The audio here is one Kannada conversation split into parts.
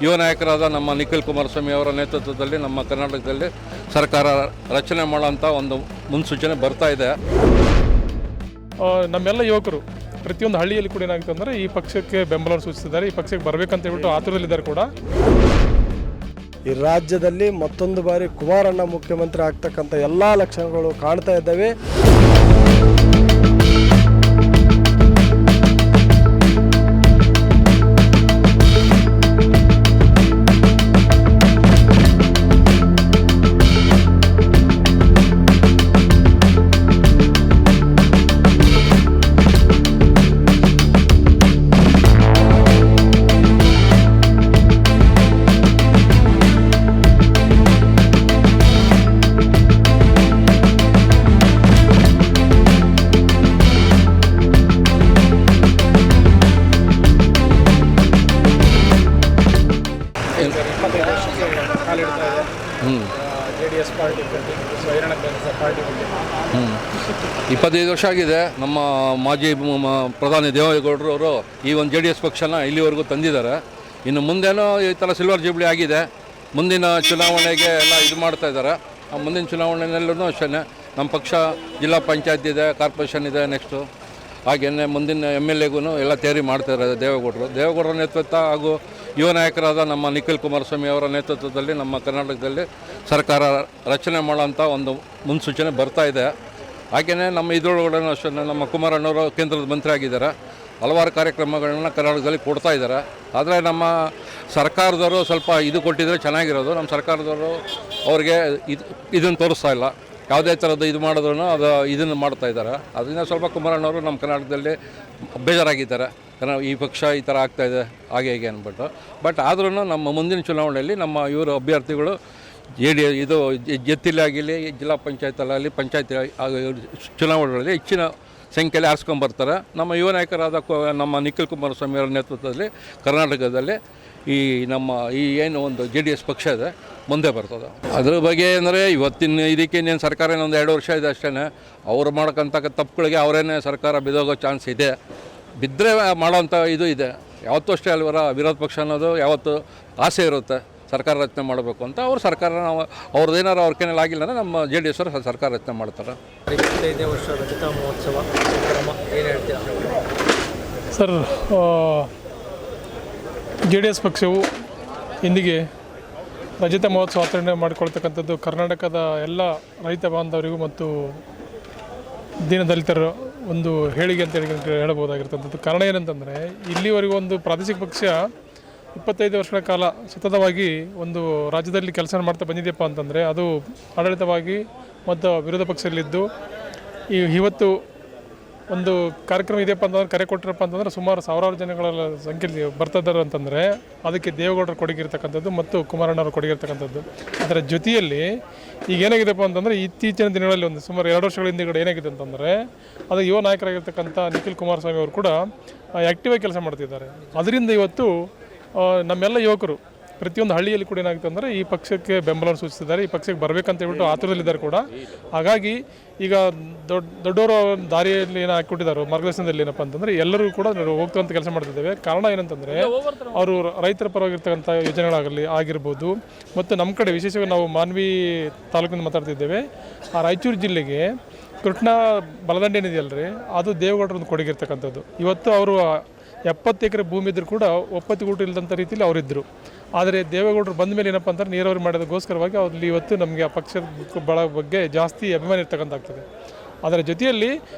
ಯುವ ನಾಯಕರಾದ ನಮ್ಮ ನಿಖಿಲ್ ಕುಮಾರಸ್ವಾಮಿ ಅವರ ನೇತೃತ್ವದಲ್ಲಿ ನಮ್ಮ ಕರ್ನಾಟಕದಲ್ಲಿ ಸರ್ಕಾರ ರಚನೆ ಮಾಡೋಂಥ ಒಂದು ಮುನ್ಸೂಚನೆ ಬರ್ತಾ ಇದೆ. ನಮ್ಮೆಲ್ಲ ಯುವಕರು ಪ್ರತಿಯೊಂದು ಹಳ್ಳಿಯಲ್ಲಿ ಕೂಡ ಏನಾಗುತ್ತೆ ಅಂದರೆ ಈ ಪಕ್ಷಕ್ಕೆ ಬೆಂಬಲವನ್ನು ಸೂಚಿಸಿದ್ದಾರೆ, ಈ ಪಕ್ಷಕ್ಕೆ ಬರಬೇಕಂತ ಹೇಳ್ಬಿಟ್ಟು ಆತುರದಲ್ಲಿದ್ದಾರೆ ಕೂಡ. ಈ ರಾಜ್ಯದಲ್ಲಿ ಮತ್ತೊಂದು ಬಾರಿ ಕುಮಾರಣ್ಣ ಮುಖ್ಯಮಂತ್ರಿ ಆಗ್ತಕ್ಕಂಥ ಎಲ್ಲ ಲಕ್ಷಣಗಳು ಕಾಣ್ತಾ ಇದ್ದಾವೆ. JDS ಪಾರ್ಟಿ 25 ವರ್ಷ ಆಗಿದೆ. ನಮ್ಮ ಮಾಜಿ ಪ್ರಧಾನಿ ದೇವೇಗೌಡರು ಅವರು ಈ ಒಂದು JDS ಪಕ್ಷನ ಇಲ್ಲಿವರೆಗೂ ತಂದಿದ್ದಾರೆ. ಇನ್ನು ಮುಂದೇನೋ ಈ ಥರ ಸಿಲ್ವರ್ ಜೂಬ್ಲಿ ಆಗಿದೆ. ಮುಂದಿನ ಚುನಾವಣೆಗೆ ಎಲ್ಲ ಇದು ಮಾಡ್ತಾ ಇದ್ದಾರೆ. ಆ ಮುಂದಿನ ಚುನಾವಣೆಯಲ್ಲೂ ಅಷ್ಟೇ ನಮ್ಮ ಪಕ್ಷ ಜಿಲ್ಲಾ ಪಂಚಾಯತ್ ಇದೆ, ಕಾರ್ಪೊರೇಷನ್ ಇದೆ, ನೆಕ್ಸ್ಟು ಹಾಗೆಯೇ ಮುಂದಿನ MLAಗೂ ಎಲ್ಲ ತಯಾರಿ ಮಾಡ್ತಾಯಿದ್ದಾರೆ ದೇವೇಗೌಡರ ನೇತೃತ್ವ ಹಾಗೂ ಯುವ ನಾಯಕರಾದ ನಮ್ಮ ನಿಖಿಲ್ ಕುಮಾರಸ್ವಾಮಿ ಅವರ ನೇತೃತ್ವದಲ್ಲಿ ನಮ್ಮ ಕರ್ನಾಟಕದಲ್ಲಿ ಸರ್ಕಾರ ರಚನೆ ಮಾಡೋಂಥ ಒಂದು ಮುನ್ಸೂಚನೆ ಬರ್ತಾ ಇದೆ. ಹಾಗೆಯೇ ನಮ್ಮ ಇದರೊಳಗಡೆ ಅಷ್ಟೇ ನಮ್ಮ ಕುಮಾರಣ್ಣವರು ಕೇಂದ್ರದ ಮಂತ್ರಿ ಆಗಿದ್ದಾರೆ. ಹಲವಾರು ಕಾರ್ಯಕ್ರಮಗಳನ್ನ ಕರ್ನಾಟಕದಲ್ಲಿ ಕೊಡ್ತಾ ಇದ್ದಾರೆ. ಆದರೆ ನಮ್ಮ ಸರ್ಕಾರದವರು ಸ್ವಲ್ಪ ಇದು ಕೊಟ್ಟಿದ್ದರೆ ಚೆನ್ನಾಗಿರೋದು. ನಮ್ಮ ಸರ್ಕಾರದವರು ಅವ್ರಿಗೆ ಇದನ್ನು ತೋರಿಸ್ತಾ ಇಲ್ಲ. ಯಾವುದೇ ಥರದ್ದು ಇದು ಮಾಡಿದ್ರು ಅದು ಇದನ್ನು ಮಾಡ್ತಾ ಇದ್ದಾರೆ. ಅದರಿಂದ ಸ್ವಲ್ಪ ಕುಮಾರಣ್ಣವರು ನಮ್ಮ ಕರ್ನಾಟಕದಲ್ಲಿ ಬೇಜಾರಾಗಿದ್ದಾರೆ. ಈ ಪಕ್ಷ ಈ ಥರ ಆಗ್ತಾಯಿದೆ ಹಾಗೆ ಹೀಗೆ ಅಂದ್ಬಿಟ್ಟು. ಬಟ್ ಆದ್ರೂ ನಮ್ಮ ಮುಂದಿನ ಚುನಾವಣೆಯಲ್ಲಿ ನಮ್ಮ ಇವರು ಅಭ್ಯರ್ಥಿಗಳು ಇದು ಜತ್ತಿಲಿ ಆಗಿರಲಿ, ಜಿಲ್ಲಾ ಪಂಚಾಯತಲ್ಲಿ ಪಂಚಾಯತ್ ಚುನಾವಣೆಗಳಲ್ಲಿ ಹೆಚ್ಚಿನ ಸಂಖ್ಯೆಯಲ್ಲಿ ಆರಿಸ್ಕೊಂಬರ್ತಾರೆ. ನಮ್ಮ ಯುವ ನಾಯಕರಾದ ನಮ್ಮ ನಿಖಿಲ್ ಕುಮಾರಸ್ವಾಮಿ ಅವರ ನೇತೃತ್ವದಲ್ಲಿ ಕರ್ನಾಟಕದಲ್ಲಿ ಈ ಏನು ಒಂದು JDS ಪಕ್ಷ ಇದೆ ಮುಂದೆ ಬರ್ತದೆ. ಅದ್ರ ಬಗ್ಗೆ ಅಂದರೆ ಇವತ್ತಿನ ಇದಕ್ಕೆ ಇನ್ನೇನು ಸರ್ಕಾರ ಇನ್ನೊಂದು 2 ವರ್ಷ ಇದೆ ಅಷ್ಟೇ. ಅವ್ರು ಮಾಡ್ಕೊಂತ ತಪ್ಪುಗಳಿಗೆ ಅವರೇನೇ ಸರ್ಕಾರ ಬಿದ್ದೋಗೋ ಚಾನ್ಸ್ ಇದೆ. ಬಿದ್ದರೆ ಮಾಡೋವಂಥ ಇದು ಇದೆ. ಯಾವತ್ತೂ ಅಷ್ಟೇ ಅಲ್ವರ ವಿರೋಧ ಪಕ್ಷ ಅನ್ನೋದು ಯಾವತ್ತು ಆಸೆ ಇರುತ್ತೆ ಸರ್ಕಾರ ರಚನೆ ಮಾಡಬೇಕು ಅಂತ. ಅವ್ರು ಸರ್ಕಾರ ಅವ್ರದ್ದೇನಾರು ಅವ್ರ ಕೈಯಲ್ಲಿ ಆಗಿಲ್ಲ ಅಂದರೆ ನಮ್ಮ JDS ಅವರು ಸರ್ಕಾರ ರಚನೆ ಮಾಡ್ತಾರೆ. 25ನೇ ವರ್ಷ ರಜತ ಮಹೋತ್ಸವ ಏನು ಹೇಳ್ತೀರಾ ಸರ್? JDS ಪಕ್ಷವು ಇಂದಿಗೆ ರಜತ ಮಹೋತ್ಸವ ಆಚರಣೆ ಮಾಡಿಕೊಳ್ತಕ್ಕಂಥದ್ದು ಕರ್ನಾಟಕದ ಎಲ್ಲ ರೈತ ಬಾಂಧವರಿಗೂ ಮತ್ತು ದೀನದಲಿತರ ಒಂದು ಹೇಳಿಕೆ ಅಂತ ಹೇಳಬಹುದಾಗಿರ್ತಕ್ಕಂಥದ್ದು. ಕಾರಣ ಏನಂತಂದರೆ ಇಲ್ಲಿವರೆಗೂ ಒಂದು ಪ್ರಾದೇಶಿಕ ಪಕ್ಷ 25 ವರ್ಷಗಳ ಕಾಲ ಸತತವಾಗಿ ಒಂದು ರಾಜ್ಯದಲ್ಲಿ ಕೆಲಸ ಮಾಡ್ತಾ ಬಂದಿದೆಯಪ್ಪ ಅಂತಂದರೆ ಅದು ಆಡಳಿತವಾಗಿ ಮತ್ತು ವಿರೋಧ ಪಕ್ಷದಲ್ಲಿದ್ದು ಇವತ್ತು ಒಂದು ಕಾರ್ಯಕ್ರಮ ಇದೆಯಪ್ಪ ಅಂತಂದ್ರೆ ಕರೆ ಕೊಟ್ಟಿರಪ್ಪ ಅಂತಂದರೆ ಸುಮಾರು ಸಾವಿರಾರು ಜನಗಳ ಸಂಖ್ಯೆಯಲ್ಲಿ ಬರ್ತಿದ್ದಾರೆ ಅಂತಂದರೆ ಅದಕ್ಕೆ ದೇವೇಗೌಡರು ಕೊಡುಗಿರ್ತಕ್ಕಂಥದ್ದು ಮತ್ತು ಕುಮಾರಣ್ಣವರು ಕೊಡುಗಿರ್ತಕ್ಕಂಥದ್ದು. ಅದರ ಜೊತೆಯಲ್ಲಿ ಈಗ ಏನಾಗಿದೆಪ್ಪ ಅಂತಂದರೆ ಇತ್ತೀಚಿನ ದಿನಗಳಲ್ಲಿ ಒಂದು ಸುಮಾರು 2 ವರ್ಷಗಳ ಹಿಂದೆಗಡೆ ಏನಾಗಿದೆ ಅಂತಂದರೆ ಅದು ಯುವ ನಾಯಕರಾಗಿರ್ತಕ್ಕಂಥ ನಿಖಿಲ್ ಕುಮಾರಸ್ವಾಮಿ ಅವರು ಕೂಡ ಆ್ಯಕ್ಟಿವ್ ಆಗಿ ಕೆಲಸ ಮಾಡ್ತಿದ್ದಾರೆ. ಅದರಿಂದ ಇವತ್ತು ನಮ್ಮೆಲ್ಲ ಯುವಕರು ಪ್ರತಿಯೊಂದು ಹಳ್ಳಿಯಲ್ಲಿ ಕೂಡ ಏನಾಗುತ್ತೆ ಅಂದರೆ ಈ ಪಕ್ಷಕ್ಕೆ ಬೆಂಬಲವನ್ನು ಸೂಚಿಸಿದ್ದಾರೆ, ಈ ಪಕ್ಷಕ್ಕೆ ಬರಬೇಕಂತ ಹೇಳ್ಬಿಟ್ಟು ಆತುರದಲ್ಲಿದ್ದಾರೆ ಕೂಡ. ಹಾಗಾಗಿ ಈಗ ದೊಡ್ಡವರು ದಾರಿಯಲ್ಲಿ ಏನು ಹಾಕಿಕೊಟ್ಟಿದ್ದಾರೆ ಮಾರ್ಗದರ್ಶನದಲ್ಲಿ ಏನಪ್ಪ ಅಂತಂದರೆ ಎಲ್ಲರೂ ಕೂಡ ಹೋಗ್ತಕ್ಕಂಥ ಕೆಲಸ ಮಾಡ್ತಿದ್ದೇವೆ. ಕಾರಣ ಏನಂತಂದರೆ ಅವರು ರೈತರ ಪರವಾಗಿರ್ತಕ್ಕಂಥ ಯೋಜನೆಗಳಾಗಲಿ ಆಗಿರ್ಬೋದು. ಮತ್ತು ನಮ್ಮ ಕಡೆ ವಿಶೇಷವಾಗಿ ನಾವು ಮಾನ್ವಿ ತಾಲೂಕಿನಿಂದ ಮಾತಾಡ್ತಿದ್ದೇವೆ. ಆ ರಾಯಚೂರು ಜಿಲ್ಲೆಗೆ ಕೃಷ್ಣ ಬಲದಂಡೆ ಏನಿದೆಯಲ್ರಿ ಅದು ದೇವೇಗೌಡರೊಂದು ಕೊಡುಗಿರ್ತಕ್ಕಂಥದ್ದು. ಇವತ್ತು ಅವರು 70 ಎಕರೆ ಭೂಮಿ ಇದ್ದರೂ ಕೂಡ ಒಪ್ಪತ್ತಿಗೂಟ ಇಲ್ಲದಂಥ ರೀತಿಯಲ್ಲಿ ಅವರಿದ್ದರು. ಆದರೆ ದೇವೇಗೌಡರು ಬಂದ ಮೇಲೆ ಏನಪ್ಪ ಅಂತಾರೆ ನೀರಾವರಿ ಮಾಡೋದಕ್ಕೋಸ್ಕರವಾಗಿ ಅಲ್ಲಿ ಇವತ್ತು ನಮಗೆ ಆ ಪಕ್ಷದ ಬಗ್ಗೆ ಜಾಸ್ತಿ ಅಭಿಮಾನ ಇರ್ತಕ್ಕಂತಾಗ್ತದೆ. ಅದರ ಜೊತೆಯಲ್ಲಿ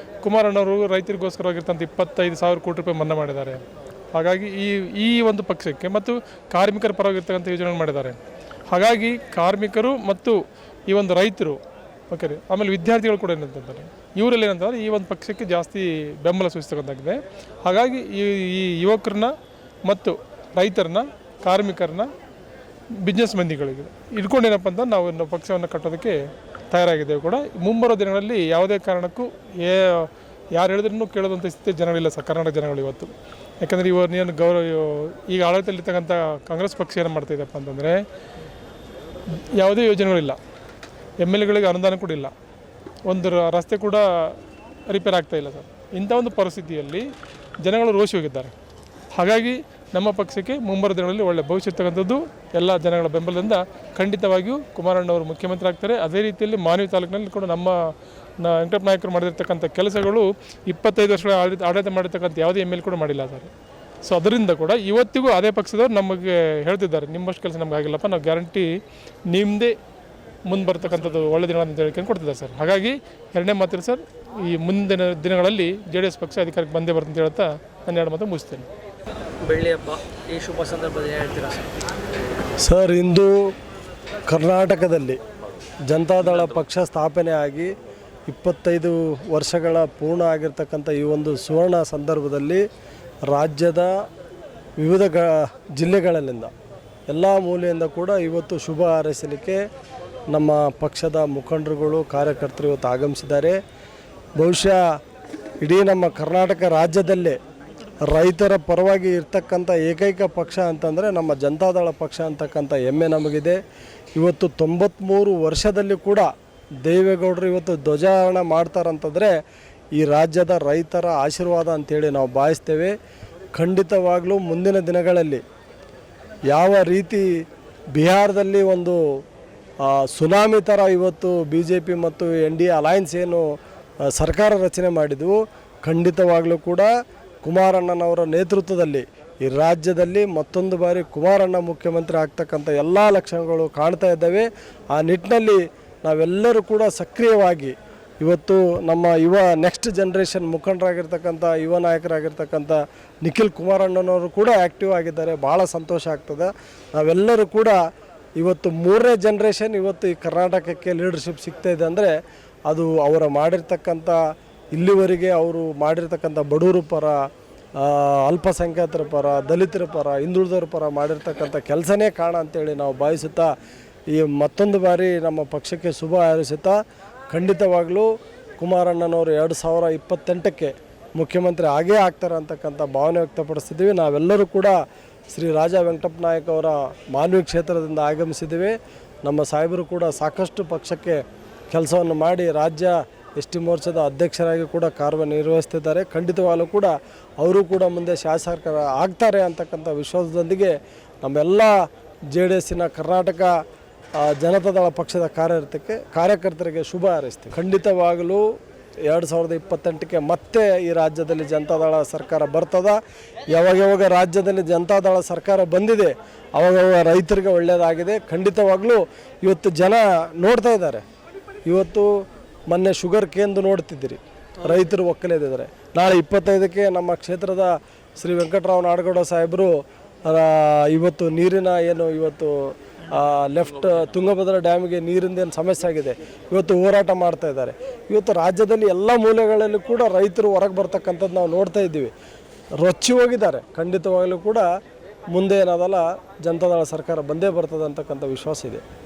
ಕುಮಾರಣ್ಣವರು ರೈತರಿಗೋಸ್ಕರವಾಗಿರ್ತಂಥ 25,000 ಕೋಟಿ ರೂಪಾಯಿ ಮನ್ನಾ ಮಾಡಿದ್ದಾರೆ. ಹಾಗಾಗಿ ಈ ಒಂದು ಪಕ್ಷಕ್ಕೆ ಮತ್ತು ಕಾರ್ಮಿಕರ ಪರವಾಗಿರ್ತಕ್ಕಂಥ ಯೋಜನೆ ಮಾಡಿದ್ದಾರೆ. ಹಾಗಾಗಿ ಕಾರ್ಮಿಕರು ಮತ್ತು ಈ ಒಂದು ರೈತರು ಓಕೆ ರೀ, ಆಮೇಲೆ ವಿದ್ಯಾರ್ಥಿಗಳು ಕೂಡ ಏನಂತಂತಾರೆ ಇವರಲ್ಲಿ ಏನಂತಂದರೆ ಈ ಒಂದು ಪಕ್ಷಕ್ಕೆ ಜಾಸ್ತಿ ಬೆಂಬಲ ಸೂಚಿಸ್ತಕ್ಕಂತಾಗಿದೆ. ಹಾಗಾಗಿ ಈ ಯುವಕರನ್ನ ಮತ್ತು ರೈತರನ್ನ ಕಾರ್ಮಿಕರನ್ನ ಬಿಸ್ನೆಸ್ ಮಂದಿಗಳಿಗೆ ಇಟ್ಕೊಂಡೇನಪ್ಪ ಅಂತ ನಾವು ಪಕ್ಷವನ್ನು ಕಟ್ಟೋದಕ್ಕೆ ತಯಾರಾಗಿದ್ದೇವೆ ಕೂಡ. ಮುಂಬರೋ ದಿನಗಳಲ್ಲಿ ಯಾವುದೇ ಕಾರಣಕ್ಕೂ ಯಾರು ಹೇಳಿದ್ರೂ ಕೇಳೋದಂಥ ಸ್ಥಿತಿ ಜನಗಳಿಲ್ಲ ಸರ್ ಕರ್ನಾಟಕ ಜನಗಳು ಇವತ್ತು. ಯಾಕಂದರೆ ಇವರೇನು ಈಗ ಆಡಳಿತದಲ್ಲಿರ್ತಕ್ಕಂಥ ಕಾಂಗ್ರೆಸ್ ಪಕ್ಷ ಏನು ಮಾಡ್ತಾಯಿದ್ದಪ್ಪ ಅಂತಂದರೆ ಯಾವುದೇ ಯೋಜನೆಗಳಿಲ್ಲ, MLAಗಳಿಗೆ ಅನುದಾನ ಕೂಡ ಇಲ್ಲ, ಒಂದು ರಸ್ತೆ ಕೂಡ ರಿಪೇರ್ ಆಗ್ತಾಯಿಲ್ಲ ಸರ್. ಇಂಥ ಒಂದು ಪರಿಸ್ಥಿತಿಯಲ್ಲಿ ಜನಗಳು ರೋಷಿ ಹೋಗಿದ್ದಾರೆ. ಹಾಗಾಗಿ ನಮ್ಮ ಪಕ್ಷಕ್ಕೆ ಮುಂಬರುವ ದಿನಗಳಲ್ಲಿ ಒಳ್ಳೆಯ ಭವಿಷ್ಯ ಇರ್ತಕ್ಕಂಥದ್ದು. ಎಲ್ಲ ಜನಗಳ ಬೆಂಬಲದಿಂದ ಖಂಡಿತವಾಗಿಯೂ ಕುಮಾರಣ್ಣವರು ಮುಖ್ಯಮಂತ್ರಿ ಆಗ್ತಾರೆ. ಅದೇ ರೀತಿಯಲ್ಲಿ ಮಾನ್ವಿ ತಾಲೂಕಿನಲ್ಲಿ ಕೂಡ ನಮ್ಮ ವೆಂಕಟಪ್ಪ ನಾಯಕರು ಮಾಡಿರ್ತಕ್ಕಂಥ ಕೆಲಸಗಳು 25 ವರ್ಷಗಳ ಆಡಳಿತ ಮಾಡಿರ್ತಕ್ಕಂಥ ಯಾವುದೇ MLA ಕೂಡ ಮಾಡಿಲ್ಲ ಸರ್. ಸೊ ಅದರಿಂದ ಕೂಡ ಇವತ್ತಿಗೂ ಅದೇ ಪಕ್ಷದವ್ರು ನಮಗೆ ಹೇಳ್ತಿದ್ದಾರೆ, ನಿಮ್ಮಷ್ಟು ಕೆಲಸ ನಮ್ಗೆ ಆಗಿಲ್ಲಪ್ಪ, ನಾವು ಗ್ಯಾರಂಟಿ ನಿಮ್ಮದೇ ಮುಂದೆ ಬರ್ತಕ್ಕಂಥದ್ದು ಒಳ್ಳೆ ದಿನಗಳನ್ನು ಹೇಳಿಕೊಂಡು ಕೊಡ್ತಿದ್ದಾರೆ ಸರ್. ಹಾಗಾಗಿ ಎರಡನೇ ಮಾತಿಲ್ಲ ಸರ್, ಈ ಮುಂದಿನ ದಿನಗಳಲ್ಲಿ JDS ಪಕ್ಷ ಅಧಿಕಾರಕ್ಕೆ ಬಂದೇ ಬರ್ತಂತ ಹೇಳ್ತಾ ನಾನು 2 ಮಾತು ಮುಗಿಸ್ತೇನೆ. ಬೆಳ್ಳಿ ಹಬ್ಬ ಈ ಶುಭ ಸಂದರ್ಭದಲ್ಲಿ ಹೇಳ್ತೀರಾ ಸರ್, ಇಂದು ಕರ್ನಾಟಕದಲ್ಲಿ ಜನತಾದಳ ಪಕ್ಷ ಸ್ಥಾಪನೆ ಆಗಿ 25 ವರ್ಷಗಳ ಪೂರ್ಣ ಆಗಿರ್ತಕ್ಕಂಥ ಈ ಒಂದು ಸುವರ್ಣ ಸಂದರ್ಭದಲ್ಲಿ ರಾಜ್ಯದ ವಿವಿಧ ಜಿಲ್ಲೆಗಳಲ್ಲಿಂದ ಎಲ್ಲ ಮೂಲೆಯಿಂದ ಕೂಡ ಇವತ್ತು ಶುಭ ಹಾರೈಸಲಿಕ್ಕೆ ನಮ್ಮ ಪಕ್ಷದ ಮುಖಂಡರುಗಳು ಕಾರ್ಯಕರ್ತರು ಇವತ್ತು ಆಗಮಿಸಿದ್ದಾರೆ. ಬಹುಶಃ ಇಡೀ ನಮ್ಮ ಕರ್ನಾಟಕ ರಾಜ್ಯದಲ್ಲೇ ರೈತರ ಪರವಾಗಿ ಇರ್ತಕ್ಕಂಥ ಏಕೈಕ ಪಕ್ಷ ಅಂತಂದರೆ ನಮ್ಮ ಜನತಾದಳ ಪಕ್ಷ ಅಂತಕ್ಕಂಥ ಹೆಮ್ಮೆ ನಮಗಿದೆ. ಇವತ್ತು 93 ವರ್ಷದಲ್ಲಿ ಕೂಡ ದೇವೇಗೌಡರು ಇವತ್ತು ಧ್ವಜಾರೋಹಣ ಮಾಡ್ತಾರಂತಂದರೆ ಈ ರಾಜ್ಯದ ರೈತರ ಆಶೀರ್ವಾದ ಅಂತೇಳಿ ನಾವು ಭಾವಿಸ್ತೇವೆ. ಖಂಡಿತವಾಗಲೂ ಮುಂದಿನ ದಿನಗಳಲ್ಲಿ ಯಾವ ರೀತಿ ಬಿಹಾರದಲ್ಲಿ ಒಂದು ಸುನಾಮಿ ಥರ ಇವತ್ತು BJP ಮತ್ತು NDA ಅಲಯನ್ಸ್ ಏನು ಸರ್ಕಾರ ರಚನೆ ಮಾಡಿದ್ವು, ಖಂಡಿತವಾಗಲೂ ಕೂಡ ಕುಮಾರಣ್ಣನವರ ನೇತೃತ್ವದಲ್ಲಿ ಈ ರಾಜ್ಯದಲ್ಲಿ ಮತ್ತೊಂದು ಬಾರಿ ಕುಮಾರಣ್ಣ ಮುಖ್ಯಮಂತ್ರಿ ಆಗ್ತಕ್ಕಂಥ ಎಲ್ಲ ಲಕ್ಷಣಗಳು ಕಾಣ್ತಾ ಇದ್ದಾವೆ. ಆ ನಿಟ್ಟಿನಲ್ಲಿ ನಾವೆಲ್ಲರೂ ಕೂಡ ಸಕ್ರಿಯವಾಗಿ ಇವತ್ತು ನಮ್ಮ ನೆಕ್ಸ್ಟ್ ಜನ್ರೇಷನ್ ಮುಖಂಡರಾಗಿರ್ತಕ್ಕಂಥ ಯುವ ನಾಯಕರಾಗಿರ್ತಕ್ಕಂಥ ನಿಖಿಲ್ ಕುಮಾರಣ್ಣನವರು ಕೂಡ ಆ್ಯಕ್ಟಿವ್ ಆಗಿದ್ದಾರೆ. ಭಾಳ ಸಂತೋಷ ಆಗ್ತದೆ. ನಾವೆಲ್ಲರೂ ಕೂಡ ಇವತ್ತು 3ನೇ ಜನ್ರೇಷನ್ ಇವತ್ತು ಈ ಕರ್ನಾಟಕಕ್ಕೆ ಲೀಡರ್ಶಿಪ್ ಸಿಗ್ತಾಯಿದೆ ಅಂದರೆ ಅದು ಅವರ ಮಾಡಿರ್ತಕ್ಕಂಥ ಇಲ್ಲಿವರೆಗೆ ಅವರು ಮಾಡಿರ್ತಕ್ಕಂಥ ಬಡವರ ಪರ, ಅಲ್ಪಸಂಖ್ಯಾತರ ಪರ, ದಲಿತರ ಪರ, ಹಿಂದುಳಿದವರ ಪರ ಮಾಡಿರ್ತಕ್ಕಂಥ ಕೆಲಸನೇ ಕಾರಣ ಅಂತೇಳಿ ನಾವು ಭಾವಿಸುತ್ತಾ ಈ ಮತ್ತೊಂದು ಬಾರಿ ನಮ್ಮ ಪಕ್ಷಕ್ಕೆ ಶುಭ ಹಾರೈಸುತ್ತಾ ಖಂಡಿತವಾಗಲೂ ಕುಮಾರಣ್ಣನವರು 2028ಕ್ಕೆ ಮುಖ್ಯಮಂತ್ರಿ ಆಗೇ ಆಗ್ತಾರೆ ಅಂತಕ್ಕಂಥ ಭಾವನೆ ವ್ಯಕ್ತಪಡಿಸ್ತಿದ್ದೀವಿ. ನಾವೆಲ್ಲರೂ ಕೂಡ ಶ್ರೀ ರಾಜ ವೆಂಕಟಪ್ಪ ನಾಯಕ್ ಅವರ ಮಾನ್ವಿ ಕ್ಷೇತ್ರದಿಂದ ಆಗಮಿಸಿದ್ದೀವಿ. ನಮ್ಮ ಸಾಹೇಬರು ಕೂಡ ಸಾಕಷ್ಟು ಪಕ್ಷಕ್ಕೆ ಕೆಲಸವನ್ನು ಮಾಡಿ ರಾಜ್ಯ ST ಮೋರ್ಚಾದ ಅಧ್ಯಕ್ಷರಾಗಿ ಕೂಡ ಕಾರ್ಯನಿರ್ವಹಿಸ್ತಿದ್ದಾರೆ. ಖಂಡಿತವಾಗಲೂ ಕೂಡ ಅವರು ಕೂಡ ಮುಂದೆ ಶಾಸಕರ ಆಗ್ತಾರೆ ಅಂತಕ್ಕಂಥ ವಿಶ್ವಾಸದೊಂದಿಗೆ ನಮ್ಮೆಲ್ಲ JDSನ ಕರ್ನಾಟಕ ಜನತಾದಳ ಪಕ್ಷದ ಕಾರ್ಯಕರ್ತರಿಗೆ ಶುಭ ಹಾರೈಸ್ತೀವಿ. ಖಂಡಿತವಾಗಲೂ 2028ಕ್ಕೆ ಮತ್ತೆ ಈ ರಾಜ್ಯದಲ್ಲಿ ಜನತಾದಳ ಸರ್ಕಾರ ಬರ್ತದ. ಯಾವಾಗ ರಾಜ್ಯದಲ್ಲಿ ಜನತಾದಳ ಸರ್ಕಾರ ಬಂದಿದೆ ಅವಾಗ ರೈತರಿಗೆ ಒಳ್ಳೆಯದಾಗಿದೆ. ಖಂಡಿತವಾಗಲೂ ಇವತ್ತು ಜನ ನೋಡ್ತಾ ಇದ್ದಾರೆ. ಇವತ್ತು ಮೊನ್ನೆ ಶುಗರ್ ಕೇಂದು ನೋಡ್ತಿದ್ದೀರಿ, ರೈತರು ಒಕ್ಕಲಿದ್ದಾರೆ. ನಾಳೆ 25ಕ್ಕೆ ನಮ್ಮ ಕ್ಷೇತ್ರದ ಶ್ರೀ ವೆಂಕಟರಾವ್ ನಾಡಗೌಡ ಸಾಹೇಬರು ಇವತ್ತು ನೀರಿನ ಏನು ಇವತ್ತು ಲೆಫ್ಟ್ ತುಂಗಭದ್ರಾ ಡ್ಯಾಮಿಗೆ ನೀರಿಂದೇನು ಸಮಸ್ಯೆ ಆಗಿದೆ, ಇವತ್ತು ಹೋರಾಟ ಮಾಡ್ತಾ ಇದ್ದಾರೆ. ಇವತ್ತು ರಾಜ್ಯದಲ್ಲಿ ಎಲ್ಲ ಮೂಲೆಗಳಲ್ಲಿ ಕೂಡ ರೈತರು ಹೊರಗೆ ಬರ್ತಕ್ಕಂಥದ್ದು ನಾವು ನೋಡ್ತಾ ಇದ್ದೀವಿ. ರೊಚ್ಚಿ ಹೋಗಿದ್ದಾರೆ. ಖಂಡಿತವಾಗಲೂ ಕೂಡ ಮುಂದೆ ಏನಾದಲ್ಲ ಜನತಾದಳ ಸರ್ಕಾರ ಬಂದೇ ಬರ್ತದೆ ಅಂತಕ್ಕಂಥ ವಿಶ್ವಾಸ ಇದೆ.